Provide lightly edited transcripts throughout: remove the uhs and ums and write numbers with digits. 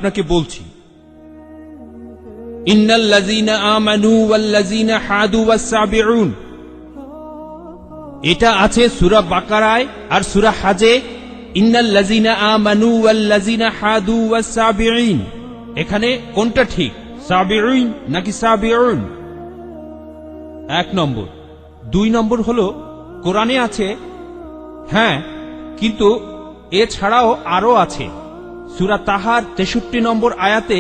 আপনাকে বলছি, ইন্নাল্লাযীনা আমানু ওয়াল্লাযীনা হাদু ওয়াস-সাবিউন, এটা আছে সূরা বাকারায় আর সূরা হাজে। ইন্নাল্লাযীনা আমানু ওয়াল্লাযীনা হাদু ওয়াস-সাবিউন, এখানে কোনটা ঠিক, সাবিউন নাকি সাবিউন? 1 নম্বর। 2 নম্বর হলো কোরআনে আছে, হ্যাঁ, কিন্তু এছাড়াও আরো আছে। সূরা তাহার 63 নম্বর আয়াতে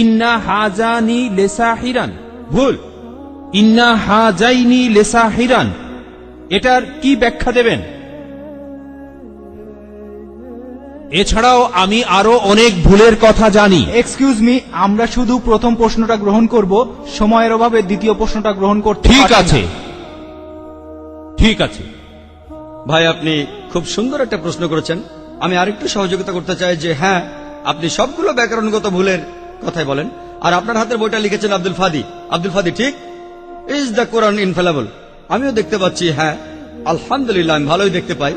ইন্না হাজানি লেসাহিরান, ভুল, ইন্না হাজাইনি লেসাহিরান, এটার কি ব্যাখ্যা দেবেন? এছাড়াও আমি আরো অনেক ভুলের কথা জানি। এক্সকিউজ মি, আমরা শুধু প্রথম প্রশ্নটা গ্রহণ করব, সময়ের অভাবে দ্বিতীয় প্রশ্নটা গ্রহণ করতে ঠিক পারছি না। আছে, ঠিক আছে। ভাই, আপনি খুব সুন্দর একটা প্রশ্ন করেছেন। আমি আরেকটু সহযোগিতা করতে চাই যে হ্যাঁ, আপনি সবগুলো ব্যাকরণগত ভুলের কথাই বলেন, আর আপনার হাতের বইটা লিখেছেন আব্দুল ফাদি। আব্দুল ফাদি ঠিক, ইজ দ্য কোরআন ইনফেলেবল? আমিও দেখতে পাচ্ছি, হ্যাঁ, আলহামদুলিল্লাহ, আমি ভালোই দেখতে পাই।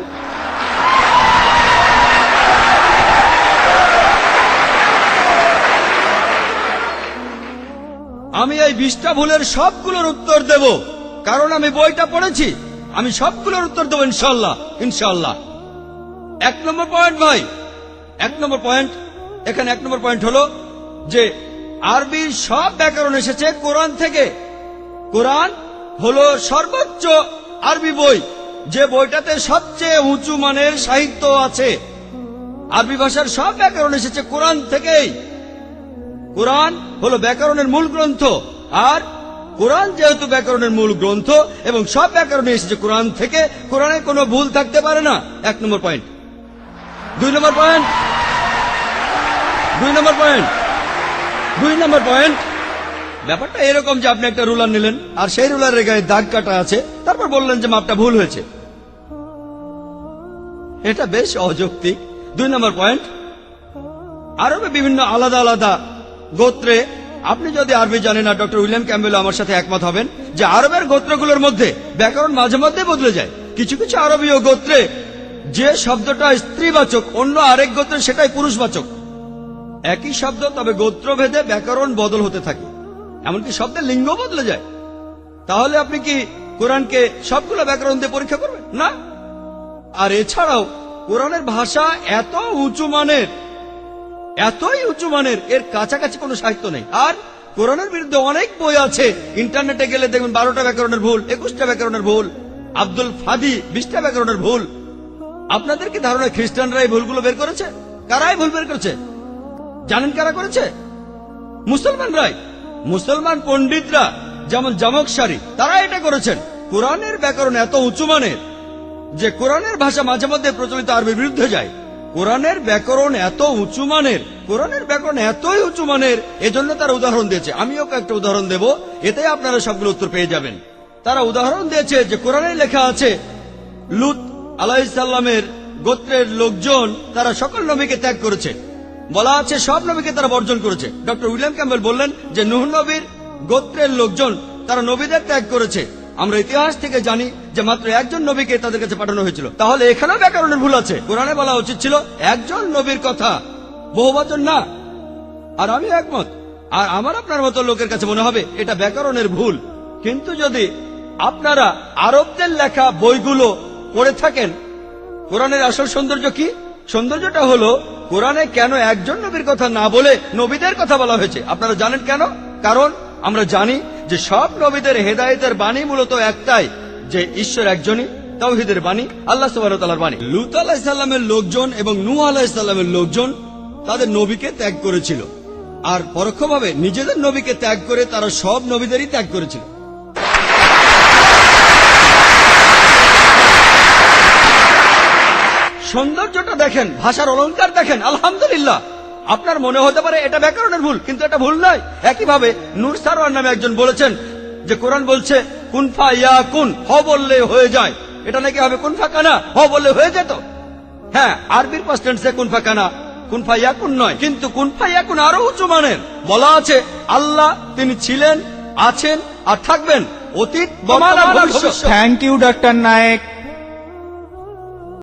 আমি এই 20টা ভুলের সবগুলোর উত্তর দেব, কারণ আমি বইটা পড়েছি। আমি সবগুলোর উত্তর দেবো ইনশাল্লাহ, ইনশাল্লাহ। 1 নম্বর পয়েন্ট ভাই, 1 নম্বর পয়েন্ট, এখানে 1 নম্বর পয়েন্ট হলো যে আরবির সব ব্যাকরণ এসেছে কোরআন থেকে। কোরআন হলো সর্বোচ্চ আরবি বই, যে বইটাতে সবচেয়ে উঁচু মানের সাহিত্য আছে। আরবি ভাষার সব ব্যাকরণ এসেছে কোরআন থেকেই। কোরআন হলো ব্যাকরণের মূল গ্রন্থ, আর কোরআন যেহেতু ব্যাকরণের মূল গ্রন্থ এবং সব ব্যাকরণে এসেছে কোরআন থেকে, কোরআনে কোনো ভুল থাকতে পারে না। 1 নম্বর পয়েন্ট। 2 নম্বর পয়েন্ট, 2 নম্বর পয়েন্ট, 2 নম্বর পয়েন্ট। ব্যাপারটা এরকম যে আপনি একটা রুলার নিলেন, আর সেই রুলারের গায়ে দাগ কাটা আছে, তারপর বললেন যে মাপটা ভুল হয়েছে। এটা বেশ অযৌক্তিক। 2 নম্বর পয়েন্ট, আরবে বিভিন্ন আলাদা আলাদা গোত্রে, আপনি যদি আরবি জানেন, আর ডক্টর উইলিয়াম ক্যাম্বেল আমার সাথে একমত হবেন যে আরবের গোত্রগুলোর মধ্যে ব্যাকরণ মাঝে মধ্যে বদলে যায়। কিছু কিছু আরবীয় গোত্রে যে শব্দটা স্ত্রীবাচক, অন্য আরেক গোত্রে সেটাই পুরুষবাচক। একই শব্দ, তবে গোত্রভেদে ব্যাকরণ বদল হতে থাকে, এমনকি শব্দের লিঙ্গ বদলে যায়। তাহলে আপনি কি কোরআনকে সবগুলো ব্যাকরণ দিয়ে পরীক্ষা করবেন? না। আর এছাড়াও কোরআনের ভাষা এত উঁচু মানের, এতই উঁচু মানের, এর কাছাকাছি কোনো সাহিত্য নেই। আর কোরআনের বিরুদ্ধে অনেক বই আছে, ইন্টারনেটে গেলে দেখবেন 12টা ব্যাকরণের ভুল, 21টা ব্যাকরণের ভুল, আব্দুল ফাদি 20টা ব্যাকরণের ভুল। আপনাদের কি ধারণা খ্রিস্টানরা এই ভুলগুলো বের করেছে? কারাই ভুল বের করেছে জানেন? কারা করেছে? মুসলমানরাই। মুসলমান পণ্ডিতরা, যেমন জামকশারি, তারা এটা করেছেন। কোরআনের ব্যাকরণ এত উঁচু মানের যে কোরআনের ভাষা মাঝে মধ্যে প্রচলিত আরবির বিরুদ্ধে যায়। কোরআনের ব্যাকরণ এত উঁচু মানের, কোরআনের ব্যাকরণ এতই উঁচু মানের, এজন্য তারা উদাহরণ দিয়েছে। আমিও কয়েকটা উদাহরণ দেব, এতে আপনারা সবগুলো উত্তর পেয়ে যাবেন। তারা উদাহরণ দিয়েছে যে কোরআনে লেখা আছে লূত আলাইহিস সালামের গোত্রের লোকজন, তারা সকল নবীকে ত্যাগ করেছে। বলা আছে সব নবীকে তারা বর্জন করেছে। ডক্টর উইলিয়াম ক্যাম্বেল বললেন যে নূহ নবীর গোত্রের লোকজন, তারা নবীদের ত্যাগ করেছে। আমরা ইতিহাস থেকে জানি যে মাত্র একজন নবীকে তাদের কাছে পাঠানো হয়েছিল। তাহলে এখানেও ব্যাকরণের ভুল আছে। কোরআনে বলা উচিত ছিল একজন নবীর কথা, বহু বচন না। আর আমি একমত, আর আমার আপনার মতো লোকের কাছে মনে হবে এটা ব্যাকরণের ভুল। কিন্তু যদি আপনারা আরবদের লেখা বইগুলো পড়ে থাকেন, কোরআনের আসল সৌন্দর্য কি? সৌন্দর্যটা হলো কোরআনে কেন একজন নবীর কথা না বলে নবীদের কথা বলা হয়েছে। আপনারা জানেন কেন? কারণ আমরা জানি যে সব নবীদের হেদায়েতের বাণী মূলত একটাই, যে ঈশ্বর একজনই, তাওহীদের বাণী, আল্লাহ সুবহানাহু ওয়া তাআলার বাণী। লূত আলাইহিস সালামের লোকজন এবং নূহ আলাইহিস সালামের লোকজন তাদের নবীকে ত্যাগ করেছিল, আর পরোক্ষভাবে নিজেদের নবীকে ত্যাগ করে তারা সব নবীদেরই ত্যাগ করেছিল। সৌন্দর্যটা দেখেন, ভাষার অলংকার দেখেন, আলহামদুলিল্লাহ। আপনার মনে হতে পারে এটা ব্যাকরণের ভুল, কিন্তু এটা ভুল নয়। একইভাবে নূর সারওয়ার নামে একজন বলেছেন যে কোরআন বলছে কুন ফা ইয়াকুন, হ বললে হয়ে যায়। এটা নাকি হবে কুন ফা কানা, হ বললে হয়ে যেত। হ্যাঁ, আরবির পাস্ট টেন্সে কুন ফা কানা, কুন ফা ইয়াকুন নয়। কিন্তু কুন ফা ইয়াকুন আরো উঁচু মানের। বলা আছে আল্লাহ তিনি ছিলেন, আছেন আর থাকবেন, অতীত, বর্তমান আর ভবিষ্যৎ। Thank you doctor Naik.